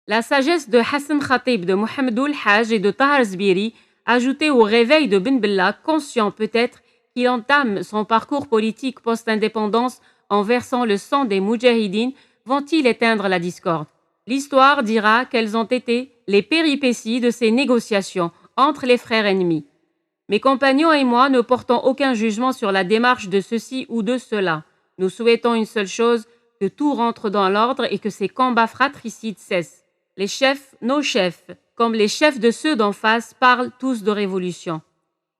La sagesse de Hassan Khatib, de Mohamed Ould Hajj et de Tahar Zbiri, ajoutée au réveil de Ben Bella, conscient peut-être qu'il entame son parcours politique post-indépendance en versant le sang des Moudjahidines, vont-ils éteindre la discorde? L'histoire dira quelles ont été les péripéties de ces négociations entre les frères ennemis. Mes compagnons et moi ne portons aucun jugement sur la démarche de ceci ou de cela. Nous souhaitons une seule chose, que tout rentre dans l'ordre et que ces combats fratricides cessent. Les chefs, nos chefs, comme les chefs de ceux d'en face, parlent tous de révolution.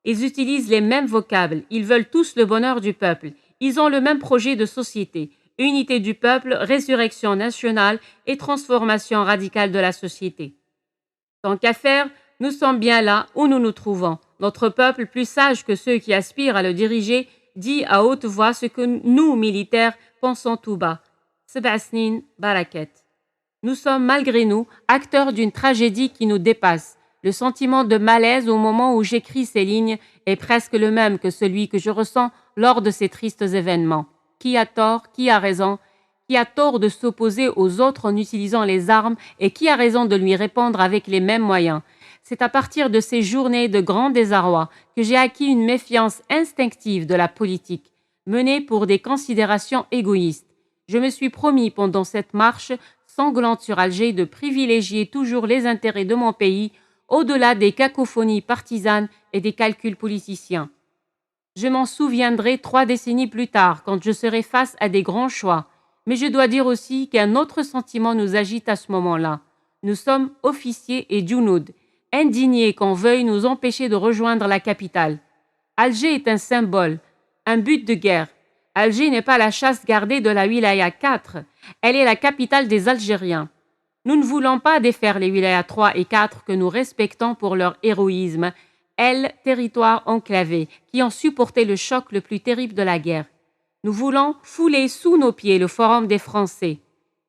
Ils utilisent les mêmes vocables, ils veulent tous le bonheur du peuple. Ils ont le même projet de société, unité du peuple, résurrection nationale et transformation radicale de la société. Tant qu'à faire, nous sommes bien là où nous nous trouvons. Notre peuple, plus sage que ceux qui aspirent à le diriger, dit à haute voix ce que nous, militaires, pensons tout bas. Seb'asnin barakat. Nous sommes, malgré nous, acteurs d'une tragédie qui nous dépasse. Le sentiment de malaise au moment où j'écris ces lignes est presque le même que celui que je ressens lors de ces tristes événements. Qui a tort, qui a raison, qui a tort de s'opposer aux autres en utilisant les armes et qui a raison de lui répondre avec les mêmes moyens. C'est à partir de ces journées de grand désarroi que j'ai acquis une méfiance instinctive de la politique, menée pour des considérations égoïstes. Je me suis promis pendant cette marche sanglante sur Alger de privilégier toujours les intérêts de mon pays au-delà des cacophonies partisanes et des calculs politiciens. Je m'en souviendrai 3 décennies plus tard, quand je serai face à des grands choix. Mais je dois dire aussi qu'un autre sentiment nous agite à ce moment-là. Nous sommes officiers et djounoud, indignés qu'on veuille nous empêcher de rejoindre la capitale. Alger est un symbole, un but de guerre. Alger n'est pas la chasse gardée de la wilaya 4, elle est la capitale des Algériens. Nous ne voulons pas défaire les wilayas 3 et 4 que nous respectons pour leur héroïsme, elles, territoires enclavés, qui ont supporté le choc le plus terrible de la guerre. Nous voulons fouler sous nos pieds le Forum des Français,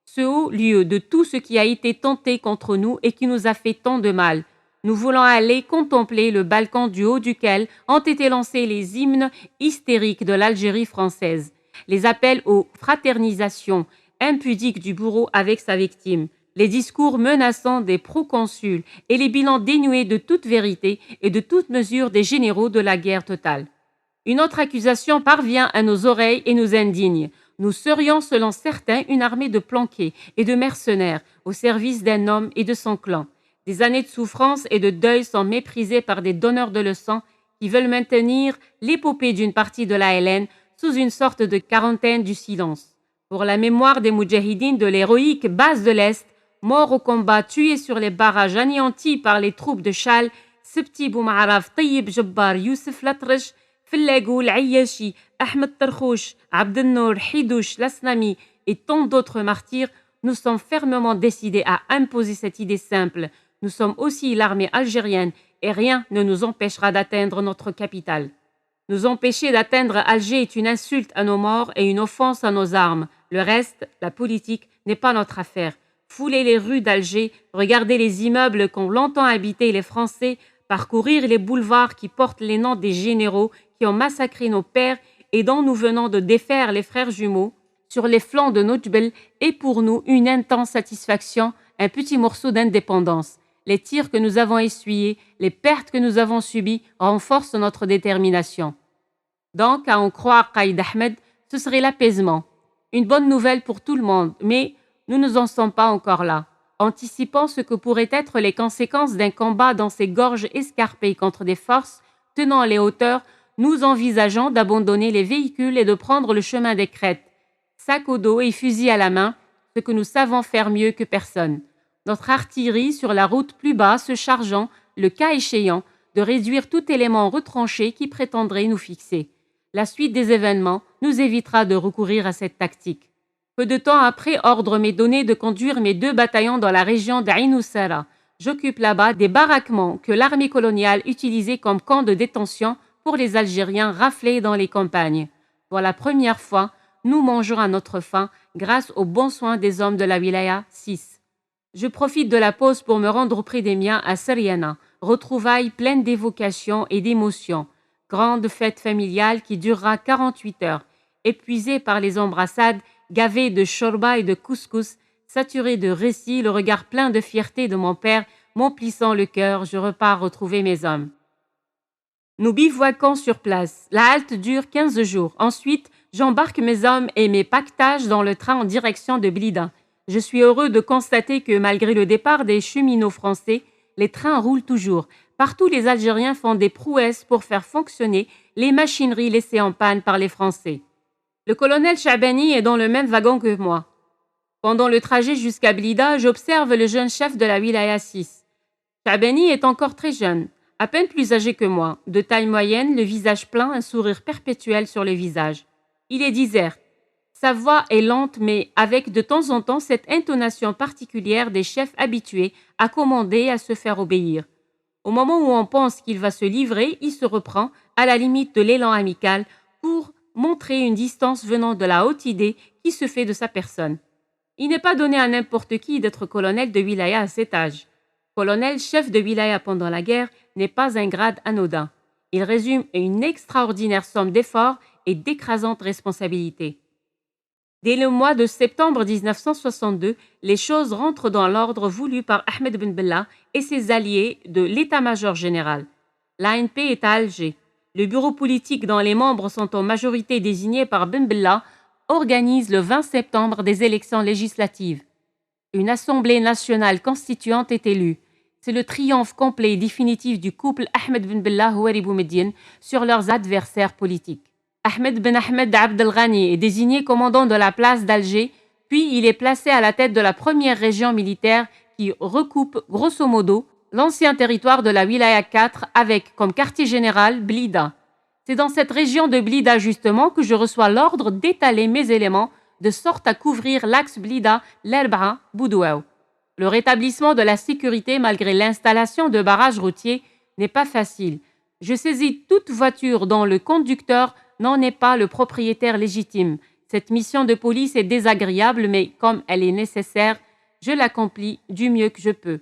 ce haut lieu de tout ce qui a été tenté contre nous et qui nous a fait tant de mal. Nous voulons aller contempler le balcon du haut duquel ont été lancés les hymnes hystériques de l'Algérie française, les appels aux fraternisations impudiques du bourreau avec sa victime, les discours menaçants des proconsuls et les bilans dénués de toute vérité et de toute mesure des généraux de la guerre totale. Une autre accusation parvient à nos oreilles et nous indigne. Nous serions, selon certains, une armée de planqués et de mercenaires au service d'un homme et de son clan. Des années de souffrance et de deuil sont méprisées par des donneurs de leçons qui veulent maintenir l'épopée d'une partie de la LN sous une sorte de quarantaine du silence. Pour la mémoire des Moudjahidines de l'héroïque base de l'Est, morts au combat, tués sur les barrages, anéantis par les troupes de Chal, Septi Boumaraf, Tayyib Jabbar, Youssef Latrache, Fellagou, L'Ayashi, Ahmed Tarkhouch, Abdel Nour, Hidouch, Lasnami et tant d'autres martyrs, nous sommes fermement décidés à imposer cette idée simple. Nous sommes aussi l'armée algérienne et rien ne nous empêchera d'atteindre notre capitale. Nous empêcher d'atteindre Alger est une insulte à nos morts et une offense à nos armes. Le reste, la politique, n'est pas notre affaire. Fouler les rues d'Alger, regarder les immeubles qu'ont longtemps habités les Français, parcourir les boulevards qui portent les noms des généraux qui ont massacré nos pères et dont nous venons de défaire les frères jumeaux, sur les flancs de Nojbel est pour nous une intense satisfaction, un petit morceau d'indépendance. Les tirs que nous avons essuyés, les pertes que nous avons subies renforcent notre détermination. Donc, à en croire Qaïd Ahmed, ce serait l'apaisement. Une bonne nouvelle pour tout le monde, mais nous ne en sommes pas encore là. Anticipant ce que pourraient être les conséquences d'un combat dans ces gorges escarpées contre des forces tenant les hauteurs, nous envisageons d'abandonner les véhicules et de prendre le chemin des crêtes. Sac au dos et fusil à la main, ce que nous savons faire mieux que personne. Notre artillerie sur la route plus bas se chargeant, le cas échéant, de réduire tout élément retranché qui prétendrait nous fixer. La suite des événements nous évitera de recourir à cette tactique. Peu de temps après, ordre m'est donné de conduire mes 2 bataillons dans la région d'Ain Oussara. J'occupe là-bas des baraquements que l'armée coloniale utilisait comme camp de détention pour les Algériens raflés dans les campagnes. Pour la première fois, nous mangeons à notre faim grâce aux bons soins des hommes de la wilaya 6. Je profite de la pause pour me rendre auprès des miens à Seriana, retrouvailles pleines d'évocations et d'émotions. Grande fête familiale qui durera 48 heures. Épuisée par les embrassades, gavée de shorba et de couscous, saturé de récits, le regard plein de fierté de mon père m'emplissant le cœur, je repars retrouver mes hommes. Nous bivouaquons sur place. La halte dure 15 jours. Ensuite, j'embarque mes hommes et mes pactages dans le train en direction de Blida. Je suis heureux de constater que malgré le départ des cheminots français, les trains roulent toujours. Partout, les Algériens font des prouesses pour faire fonctionner les machineries laissées en panne par les Français. Le colonel Chabani est dans le même wagon que moi. Pendant le trajet jusqu'à Blida, j'observe le jeune chef de la wilaya 6. Chabani est encore très jeune, à peine plus âgé que moi, de taille moyenne, le visage plein, un sourire perpétuel sur le visage. Il est disert. Sa voix est lente, mais avec de temps en temps cette intonation particulière des chefs habitués à commander et à se faire obéir. Au moment où on pense qu'il va se livrer, il se reprend, à la limite de l'élan amical, pour montrer une distance venant de la haute idée qui se fait de sa personne. Il n'est pas donné à n'importe qui d'être colonel de wilaya à cet âge. Colonel chef de wilaya pendant la guerre n'est pas un grade anodin. Il résume une extraordinaire somme d'efforts et d'écrasantes responsabilités. Dès le mois de septembre 1962, les choses rentrent dans l'ordre voulu par Ahmed Ben Bella et ses alliés de l'état-major général. L'ANP est à Alger. Le bureau politique dont les membres sont en majorité désignés par Ben Bella organise le 20 septembre des élections législatives. Une assemblée nationale constituante est élue. C'est le triomphe complet et définitif du couple Ahmed Ben Bella Houari Boumediene sur leurs adversaires politiques. Ahmed Ben Ahmed Abd el-Ghani est désigné commandant de la place d'Alger, puis il est placé à la tête de la première région militaire qui recoupe grosso modo l'ancien territoire de la Wilaya 4 avec comme quartier général Blida. C'est dans cette région de Blida justement que je reçois l'ordre d'étaler mes éléments de sorte à couvrir l'axe Blida-Lerba-Boudouaou. Le rétablissement de la sécurité malgré l'installation de barrages routiers n'est pas facile. Je saisis toute voiture dont le conducteur n'en est pas le propriétaire légitime. Cette mission de police est désagréable, mais comme elle est nécessaire, je l'accomplis du mieux que je peux.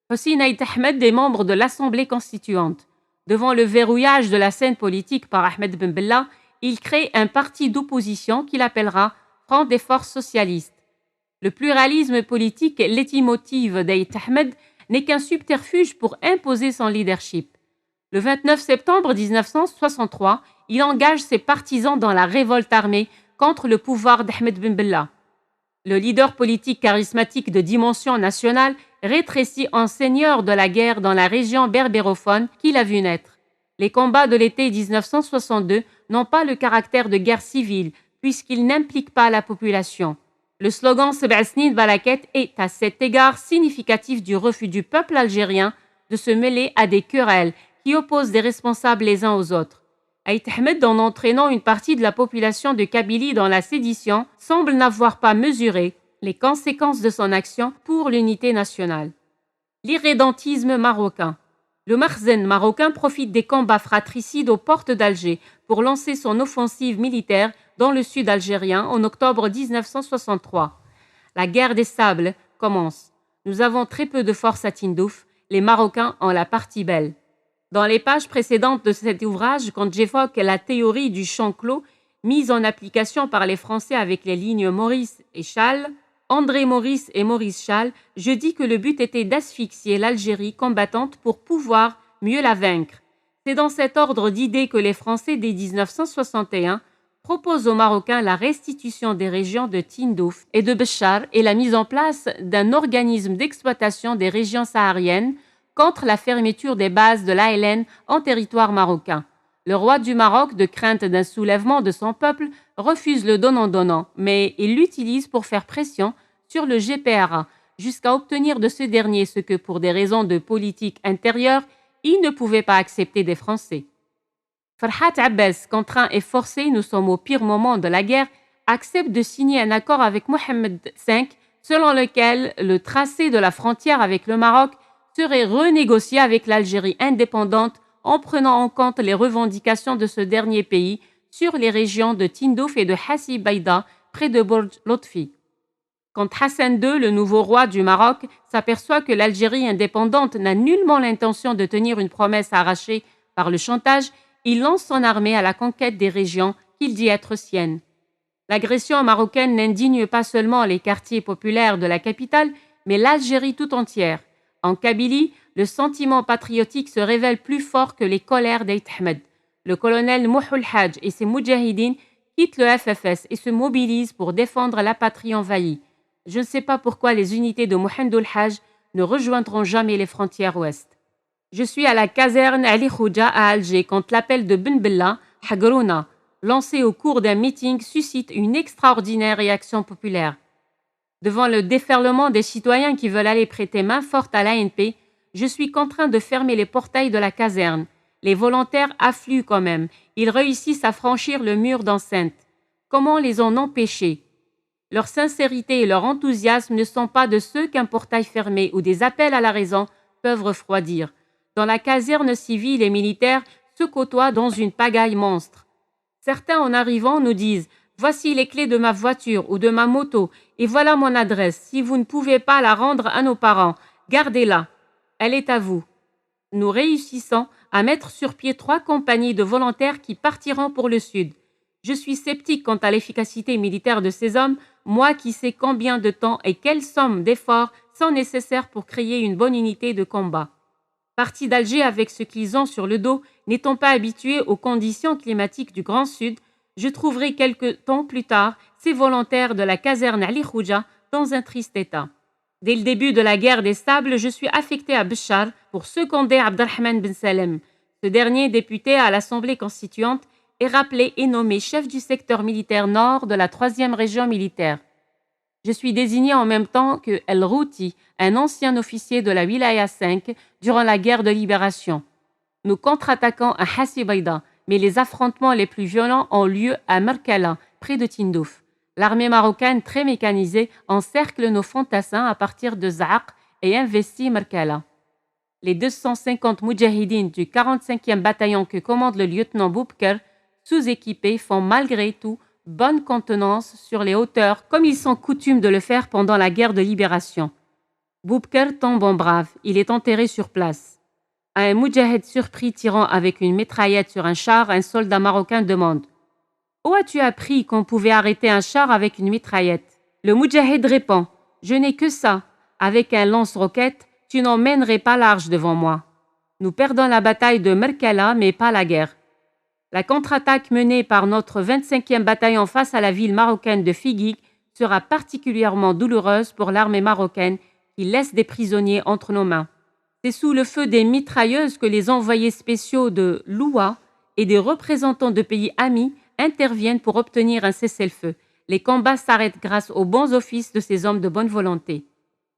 Hossein Ait Ahmed est membre de l'Assemblée constituante. Devant le verrouillage de la scène politique par Ahmed Ben Bella, il crée un parti d'opposition qu'il appellera Front des forces socialistes. Le pluralisme politique leitmotiv d'Ait Ahmed n'est qu'un subterfuge pour imposer son leadership. Le 29 septembre 1963, il engage ses partisans dans la révolte armée contre le pouvoir d'Ahmed Ben Bella. Le leader politique charismatique de dimension nationale rétrécit en seigneur de la guerre dans la région berbérophone qu'il a vu naître. Les combats de l'été 1962 n'ont pas le caractère de guerre civile puisqu'ils n'impliquent pas la population. Le slogan Seb'asnin Baraket est à cet égard significatif du refus du peuple algérien de se mêler à des querelles qui opposent des responsables les uns aux autres. Ait Ahmed, en entraînant une partie de la population de Kabylie dans la sédition, semble n'avoir pas mesuré les conséquences de son action pour l'unité nationale. L'irrédentisme marocain. Le Makhzen marocain profite des combats fratricides aux portes d'Alger pour lancer son offensive militaire dans le sud algérien en octobre 1963. La guerre des sables commence. Nous avons très peu de force à Tindouf, les Marocains ont la partie belle. Dans les pages précédentes de cet ouvrage, quand j'évoque la théorie du champ clos mise en application par les Français avec les lignes Maurice et Challe, André Maurice et Maurice Challe, je dis que le but était d'asphyxier l'Algérie combattante pour pouvoir mieux la vaincre. C'est dans cet ordre d'idées que les Français dès 1961 proposent aux Marocains la restitution des régions de Tindouf et de Béchar et la mise en place d'un organisme d'exploitation des régions sahariennes contre la fermeture des bases de l'ALN en territoire marocain. Le roi du Maroc, de crainte d'un soulèvement de son peuple, refuse le donnant-donnant, mais il l'utilise pour faire pression sur le GPRA, jusqu'à obtenir de ce dernier ce que, pour des raisons de politique intérieure, il ne pouvait pas accepter des Français. Farhat Abbas, contraint et forcé, nous sommes au pire moment de la guerre, accepte de signer un accord avec Mohamed V, selon lequel le tracé de la frontière avec le Maroc serait renégocié avec l'Algérie indépendante en prenant en compte les revendications de ce dernier pays sur les régions de Tindouf et de Hassi Baïda, près de Bourj Lotfi. Quand Hassan II, le nouveau roi du Maroc, s'aperçoit que l'Algérie indépendante n'a nullement l'intention de tenir une promesse arrachée par le chantage, il lance son armée à la conquête des régions qu'il dit être siennes. L'agression marocaine n'indigne pas seulement les quartiers populaires de la capitale, mais l'Algérie tout entière. En Kabylie, le sentiment patriotique se révèle plus fort que les colères d'Aït Ahmed. Le colonel Mouhoul Hadj et ses moudjahidines quittent le FFS et se mobilisent pour défendre la patrie envahie. Je ne sais pas pourquoi les unités de Mohamedoul Hadj ne rejoindront jamais les frontières ouest. Je suis à la caserne Ali Khouja à Alger quand l'appel de Ben Bella, Hagrouna, lancé au cours d'un meeting, suscite une extraordinaire réaction populaire. Devant le déferlement des citoyens qui veulent aller prêter main forte à l'ANP, je suis contraint de fermer les portails de la caserne. Les volontaires affluent quand même. Ils réussissent à franchir le mur d'enceinte. Comment les en empêcher? Leur sincérité et leur enthousiasme ne sont pas de ceux qu'un portail fermé ou des appels à la raison peuvent refroidir. Dans la caserne civile et militaire se côtoient dans une pagaille monstre. Certains en arrivant nous disent « Voici les clés de ma voiture ou de ma moto et voilà mon adresse. Si vous ne pouvez pas la rendre à nos parents, gardez-la. Elle est à vous. » Nous réussissons à mettre sur pied 3 compagnies de volontaires qui partiront pour le sud. Je suis sceptique quant à l'efficacité militaire de ces hommes, moi qui sais combien de temps et quelle somme d'efforts sont nécessaires pour créer une bonne unité de combat. Partis d'Alger avec ce qu'ils ont sur le dos, n'étant pas habitués aux conditions climatiques du Grand Sud, je trouverai quelques temps plus tard ces volontaires de la caserne Ali Khouja dans un triste état. Dès le début de la guerre des sables, je suis affecté à Béchar pour seconder Abdelrahman Ben Salem. Ce dernier, député à l'Assemblée constituante, est rappelé et nommé chef du secteur militaire nord de la 3e région militaire. Je suis désigné en même temps que El Routi, un ancien officier de la Wilaya 5 durant la guerre de libération. Nous contre-attaquons à Hassibaïda, mais les affrontements les plus violents ont lieu à Merkala, près de Tindouf. L'armée marocaine, très mécanisée, encercle nos fantassins à partir de Za'aq et investit Merkala. Les 250 moudjahidines du 45e bataillon que commande le lieutenant Boubker, sous-équipés, font malgré tout bonne contenance sur les hauteurs, comme ils sont coutumes de le faire pendant la guerre de libération. Boubker tombe en brave, il est enterré sur place. À un moudjahid surpris tirant avec une mitraillette sur un char, un soldat marocain demande « Où as-tu appris qu'on pouvait arrêter un char avec une mitraillette ?» Le moudjahid répond « Je n'ai que ça. Avec un lance-roquette, tu n'emmènerais pas large devant moi. » Nous perdons la bataille de Merkala, mais pas la guerre. La contre-attaque menée par notre 25e bataillon face à la ville marocaine de Figuig sera particulièrement douloureuse pour l'armée marocaine qui laisse des prisonniers entre nos mains. C'est sous le feu des mitrailleuses que les envoyés spéciaux de l'OUA et des représentants de pays amis interviennent pour obtenir un cessez-le-feu. Les combats s'arrêtent grâce aux bons offices de ces hommes de bonne volonté.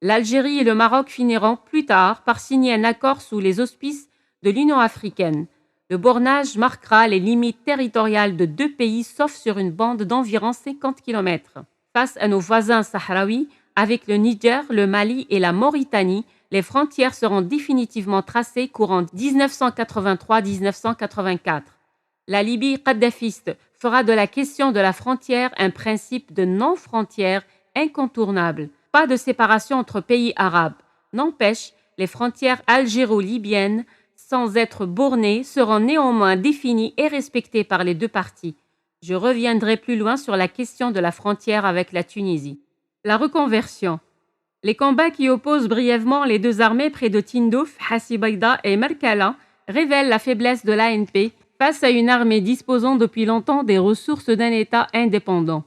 L'Algérie et le Maroc finiront plus tard par signer un accord sous les auspices de l'Union africaine. Le bornage marquera les limites territoriales de 2 pays sauf sur une bande d'environ 50 km. Face à nos voisins sahraouis, avec le Niger, le Mali et la Mauritanie, les frontières seront définitivement tracées courant 1983-1984. La Libye qaddafiste fera de la question de la frontière un principe de non-frontière incontournable. Pas de séparation entre pays arabes. N'empêche, les frontières algéro-libyennes, sans être bornées, seront néanmoins définies et respectées par les 2 parties. Je reviendrai plus loin sur la question de la frontière avec la Tunisie. La reconversion. Les combats qui opposent brièvement les 2 armées près de Tindouf, Hassibaïda et Merkala révèlent la faiblesse de l'ANP face à une armée disposant depuis longtemps des ressources d'un État indépendant.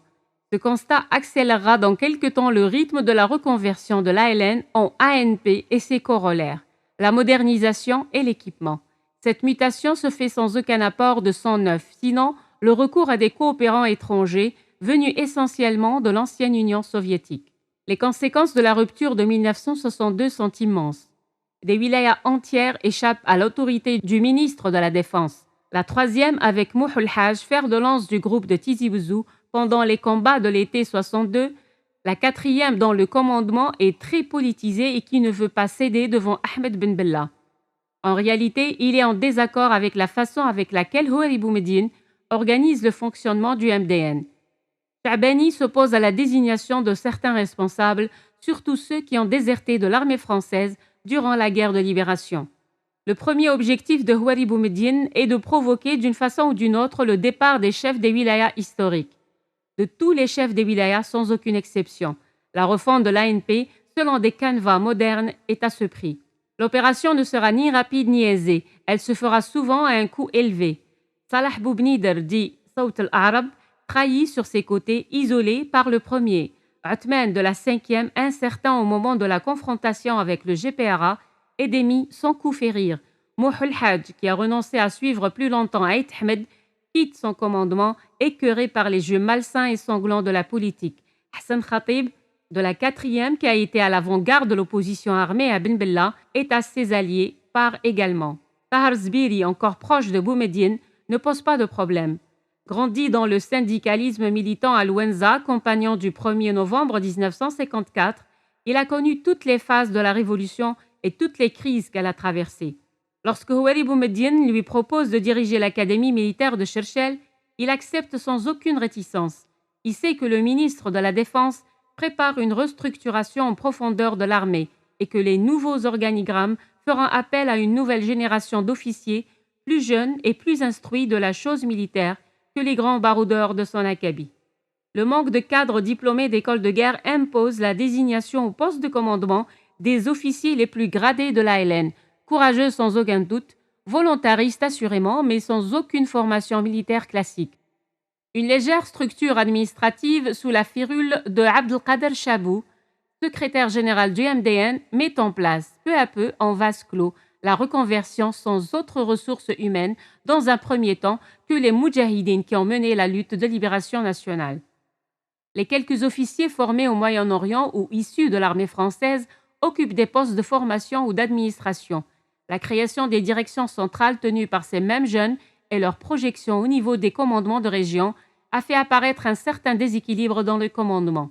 Ce constat accélérera dans quelque temps le rythme de la reconversion de l'ALN en ANP et ses corollaires, la modernisation et l'équipement. Cette mutation se fait sans aucun apport de sang neuf, sinon le recours à des coopérants étrangers venus essentiellement de l'ancienne Union soviétique. Les conséquences de la rupture de 1962 sont immenses. Des wilayas entières échappent à l'autorité du ministre de la Défense. La 3e avec Mouhoul Hadj, fer de lance du groupe de Tizi Ouzou, pendant les combats de l'été 62, la 4e dont le commandement est très politisé et qui ne veut pas céder devant Ahmed Ben Bella. En réalité, il est en désaccord avec la façon avec laquelle Houari Boumediene organise le fonctionnement du MDN. Chabani s'oppose à la désignation de certains responsables, surtout ceux qui ont déserté de l'armée française durant la guerre de libération. Le premier objectif de Houari Boumediene est de provoquer d'une façon ou d'une autre le départ des chefs des wilayas historiques. de tous les chefs des wilayas sans aucune exception. La refonte de l'ANP, selon des canevas modernes, est à ce prix. L'opération ne sera ni rapide ni aisée. Elle se fera souvent à un coût élevé. Salah Boubnider, dit Saut al-Arab, trahit sur ses côtés, isolé par le premier. Othman de la 5e, incertain au moment de la confrontation avec le GPRA, est démis sans coup férir. Mouhoul Hadj, qui a renoncé à suivre plus longtemps Aït Ahmed, quitte son commandement, écœuré par les jeux malsains et sanglants de la politique. Hassan Khatib, de la 4e, qui a été à l'avant-garde de l'opposition armée à Ben Bella, est à ses alliés, part également. Tahar Zbiri, encore proche de Boumediene, ne pose pas de problème. Grandi dans le syndicalisme militant à Louenza, compagnon du 1er novembre 1954, il a connu toutes les phases de la révolution et toutes les crises qu'elle a traversées. Lorsque Houari Boumediene lui propose de diriger l'académie militaire de Cherchell, il accepte sans aucune réticence. Il sait que le ministre de la Défense prépare une restructuration en profondeur de l'armée et que les nouveaux organigrammes feront appel à une nouvelle génération d'officiers plus jeunes et plus instruits de la chose militaire que les grands baroudeurs de son acabit. Le manque de cadres diplômés d'école de guerre impose la désignation au poste de commandement des officiers les plus gradés de l'ALN, courageux sans aucun doute, volontaristes assurément, mais sans aucune formation militaire classique. Une légère structure administrative sous la férule de Abdelkader Chabou, secrétaire général du MDN, met en place, peu à peu, en vase clos, la reconversion sans autres ressources humaines, dans un premier temps, que les Moudjahidines qui ont mené la lutte de libération nationale. Les quelques officiers formés au Moyen-Orient ou issus de l'armée française occupent des postes de formation ou d'administration. La création des directions centrales tenues par ces mêmes jeunes et leur projection au niveau des commandements de région a fait apparaître un certain déséquilibre dans le commandement.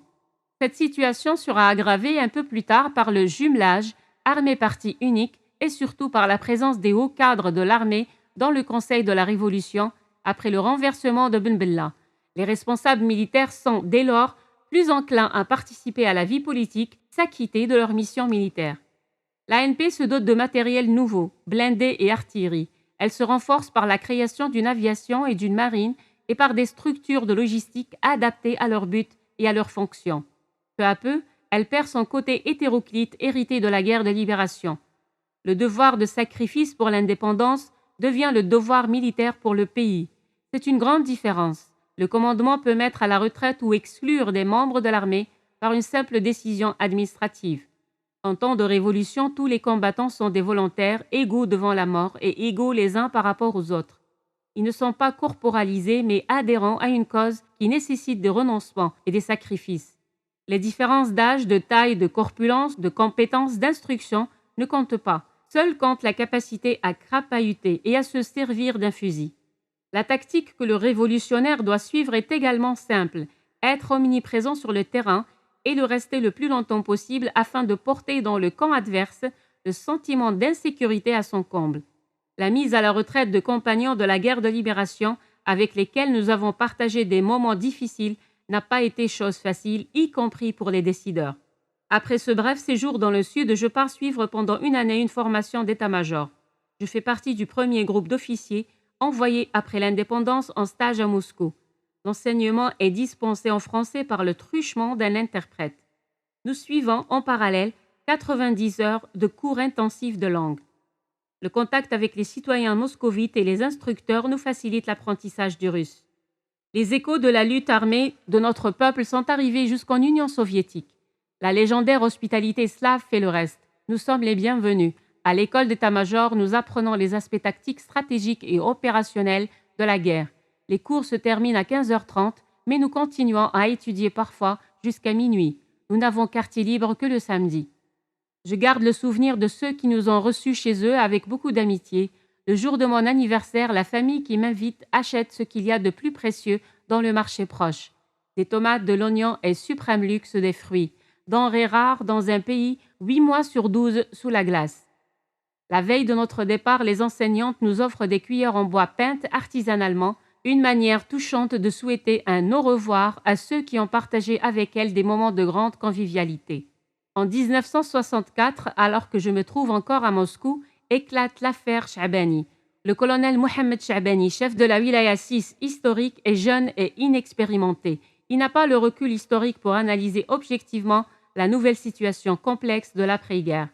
Cette situation sera aggravée un peu plus tard par le jumelage armée-parti unique et surtout par la présence des hauts cadres de l'armée dans le Conseil de la Révolution après le renversement de Ben Bella. Les responsables militaires sont, dès lors, plus enclins à participer à la vie politique, s'acquitter de leur mission militaire. L'ANP se dote de matériel nouveau, blindés et artillerie. Elle se renforce par la création d'une aviation et d'une marine et par des structures de logistique adaptées à leur but et à leurs fonctions. Peu à peu, elle perd son côté hétéroclite hérité de la guerre de libération. Le devoir de sacrifice pour l'indépendance devient le devoir militaire pour le pays. C'est une grande différence. Le commandement peut mettre à la retraite ou exclure des membres de l'armée par une simple décision administrative. En temps de révolution, tous les combattants sont des volontaires, égaux devant la mort et égaux les uns par rapport aux autres. Ils ne sont pas corporalisés, mais adhérents à une cause qui nécessite des renoncements et des sacrifices. Les différences d'âge, de taille, de corpulence, de compétences, d'instruction ne comptent pas. Seule compte la capacité à crapahuter et à se servir d'un fusil. La tactique que le révolutionnaire doit suivre est également simple, être omniprésent sur le terrain et le rester le plus longtemps possible afin de porter dans le camp adverse le sentiment d'insécurité à son comble. La mise à la retraite de compagnons de la guerre de libération avec lesquels nous avons partagé des moments difficiles n'a pas été chose facile, y compris pour les décideurs. Après ce bref séjour dans le Sud, je pars suivre pendant une année une formation d'état-major. Je fais partie du premier groupe d'officiers envoyés après l'indépendance en stage à Moscou. L'enseignement est dispensé en français par le truchement d'un interprète. Nous suivons en parallèle 90 heures de cours intensifs de langue. Le contact avec les citoyens moscovites et les instructeurs nous facilite l'apprentissage du russe. Les échos de la lutte armée de notre peuple sont arrivés jusqu'en Union soviétique. La légendaire hospitalité slave fait le reste. Nous sommes les bienvenus. À l'école d'état-major, nous apprenons les aspects tactiques, stratégiques et opérationnels de la guerre. Les cours se terminent à 15h30, mais nous continuons à étudier parfois jusqu'à minuit. Nous n'avons quartier libre que le samedi. Je garde le souvenir de ceux qui nous ont reçus chez eux avec beaucoup d'amitié. Le jour de mon anniversaire, la famille qui m'invite achète ce qu'il y a de plus précieux dans le marché proche. Des tomates, de l'oignon et suprême luxe des fruits. Denrées rares dans un pays 8 mois sur 12 sous la glace. La veille de notre départ, les enseignantes nous offrent des cuillères en bois peintes artisanalement, une manière touchante de souhaiter un au revoir à ceux qui ont partagé avec elles des moments de grande convivialité. En 1964, alors que je me trouve encore à Moscou, éclate l'affaire Chabani. Le colonel Mohamed Chabani, chef de la wilaya 6 historique, est jeune et inexpérimenté. il n'a pas le recul historique pour analyser objectivement la nouvelle situation complexe de l'après-guerre.